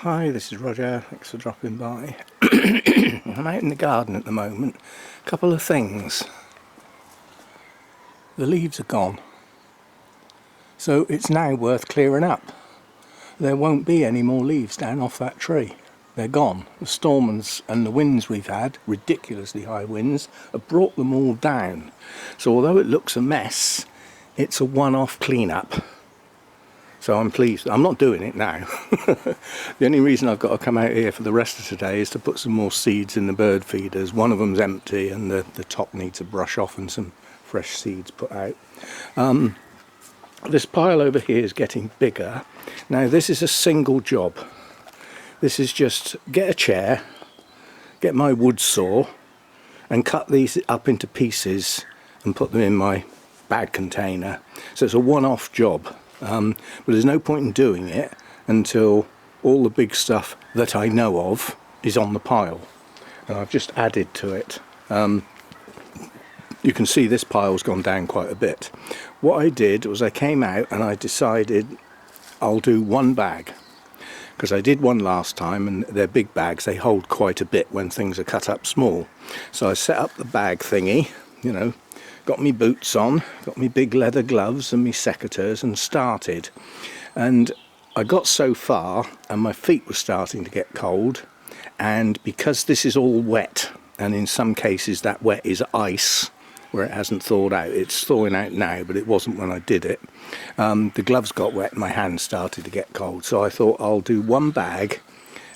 Hi, this is Roger. Thanks for dropping by. I'm out in the garden at the moment. A couple of things. The leaves are gone, so it's now worth clearing up. There won't be any more leaves down off that tree. They're gone. The storm and the winds we've had, ridiculously high winds, have brought them all down. So although it looks a mess, it's a one-off clean-up. So I'm pleased. I'm not doing it now. The only reason I've got to come out here for the rest of today is to put some more seeds in the bird feeders. One of them's empty and the top needs a brush off and some fresh seeds put out. This pile over here is getting bigger. Now this is a single job. This is just get a chair, get my wood saw and cut these up into pieces and put them in my bag container. So it's a one-off job. But there's no point in doing it until all the big stuff that I know of is on the pile, and I've just added to it. You can see this pile's gone down quite a bit. What I did was I came out and I decided I'll do one bag, because I did one last time and they're big bags, they hold quite a bit when things are cut up small. So I set up the bag thingy, you know, got me boots on, got me big leather gloves and me secateurs and started. And I got so far and my feet were starting to get cold, and because this is all wet, and in some cases that wet is ice where it hasn't thawed out. It's thawing out now, but it wasn't when I did it. The gloves got wet and my hands started to get cold, so I thought I'll do one bag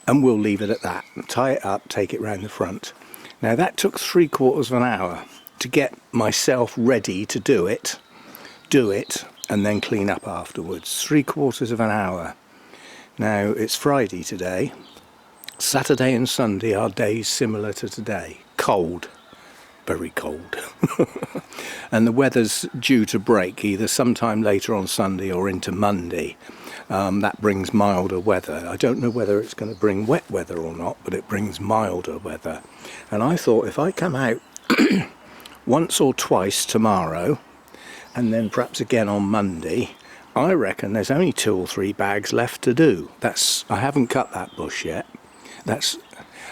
and we'll leave it at that. Tie it up, take it round the front. Now that took 3/4 of an hour to get myself ready to do it, and then clean up afterwards. 3/4 of an hour. Now it's Friday today. Saturday and Sunday are days similar to today. Cold, very cold. And the weather's due to break either sometime later on Sunday or into Monday. That brings milder weather. I don't know whether it's going to bring wet weather or not, but it brings milder weather. And I thought if I come out once or twice tomorrow and then perhaps again on Monday, I reckon there's only 2 or 3 bags left to do. I haven't cut that bush yet.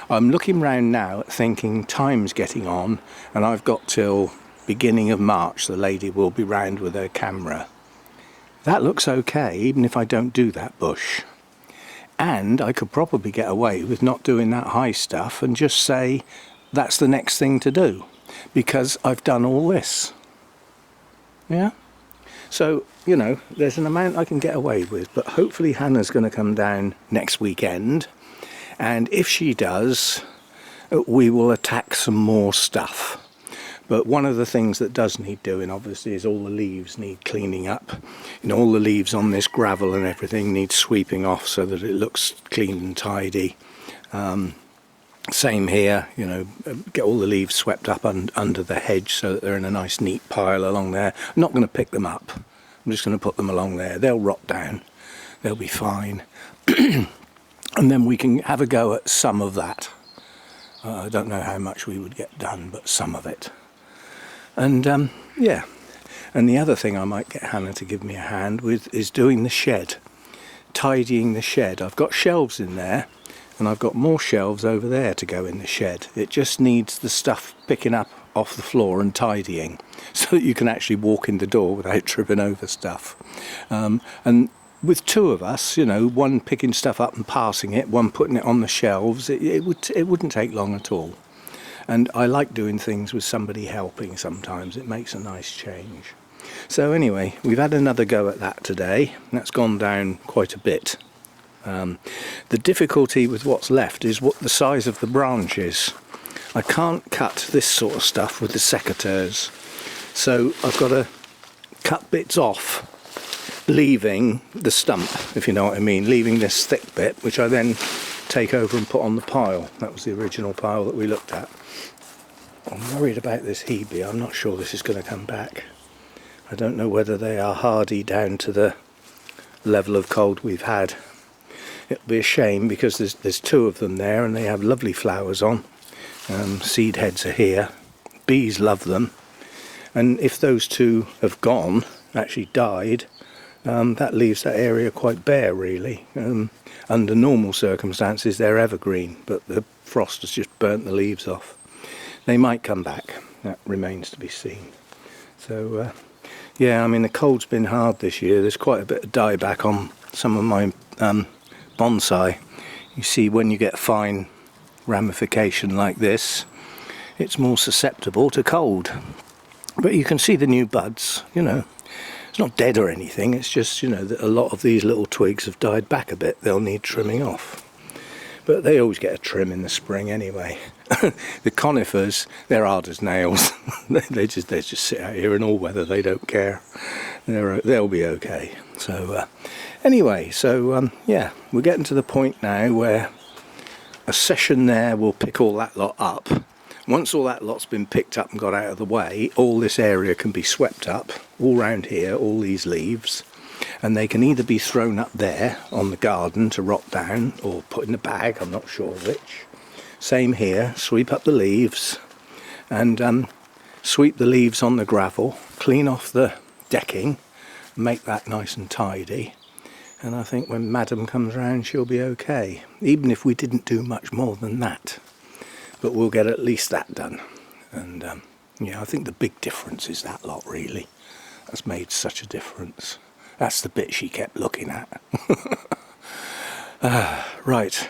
I'm looking round now thinking time's getting on, and I've got till beginning of March the lady will be round with her camera. That looks okay even if I don't do that bush. And I could probably get away with not doing that high stuff and just say that's the next thing to do, because I've done all this. Yeah? So, you know, there's an amount I can get away with, but hopefully Hannah's going to come down next weekend, and if she does, we will attack some more stuff. But one of the things that does need doing, obviously, is all the leaves need cleaning up. You know, all the leaves on this gravel and everything need sweeping off so that it looks clean and tidy. Same here, you know, get all the leaves swept up under the hedge so that they're in a nice neat pile along there. I'm not going to pick them up. I'm just going to put them along there. They'll rot down. They'll be fine. And then we can have a go at some of that. I don't know how much we would get done, but some of it. And yeah, and the other thing I might get Hannah to give me a hand with is doing the shed, tidying the shed. I've got shelves in there, and I've got more shelves over there to go in the shed. It just needs the stuff picking up off the floor and tidying so that you can actually walk in the door without tripping over stuff. And with 2 of us, you know, one picking stuff up and passing it, one putting it on the shelves, it wouldn't take long at all. And I like doing things with somebody helping sometimes. It makes a nice change. So anyway, we've had another go at that today. That's gone down quite a bit. The difficulty with what's left is what the size of the branches. I can't cut this sort of stuff with the secateurs, so I've got to cut bits off, leaving the stump, if you know what I mean, leaving this thick bit, which I then take over and put on the pile. That was the original pile that we looked at. I'm worried about this hebe. I'm not sure this is going to come back. I don't know whether they are hardy down to the level of cold we've had. It'll be a shame because there's 2 of them there and they have lovely flowers on. Seed heads are here. Bees love them. And if those 2 have gone, actually died, that leaves that area quite bare really. Under normal circumstances they're evergreen, but the frost has just burnt the leaves off. They might come back, that remains to be seen. So yeah, I mean the cold's been hard this year. There's quite a bit of dieback on some of my bonsai. You see, when you get fine ramification like this, it's more susceptible to cold. But you can see the new buds, you know. It's not dead or anything, it's just, you know, that a lot of these little twigs have died back a bit. They'll need trimming off. But they always get a trim in the spring anyway. The conifers, they're hard as nails. they just sit out here in all weather, they don't care. They'll be okay. So anyway, yeah, we're getting to the point now where a session there will pick all that lot up. Once all that lot's been picked up and got out of the way, all this area can be swept up, all round here, all these leaves, and they can either be thrown up there on the garden to rot down, or put in a bag, I'm not sure which. Same here, sweep up the leaves, and sweep the leaves on the gravel, clean off the decking, make that nice and tidy. And I think when Madam comes round she'll be okay, even if we didn't do much more than that. But we'll get at least that done. And yeah, I think the big difference is that lot really. That's made such a difference. That's the bit she kept looking at. Right,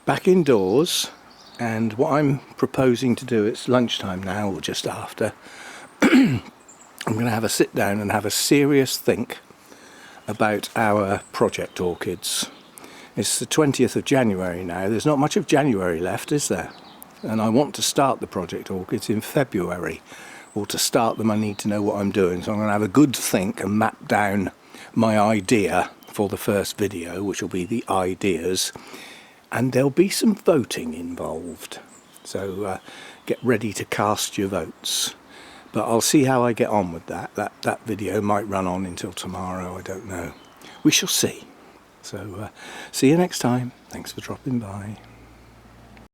back indoors. And what I'm proposing to do, it's lunchtime now or just after. I'm going to have a sit down and have a serious think about our Project Orchids. It's the 20th of January now. There's not much of January left, is there? And I want to start the Project Orchids in February. Or to start them I need to know what I'm doing. So I'm going to have a good think and map down my idea for the first video, which will be the ideas. And there'll be some voting involved. So get ready to cast your votes. But I'll see how I get on with that. That video might run on until tomorrow, I don't know. We shall see. So see you next time. Thanks for dropping by.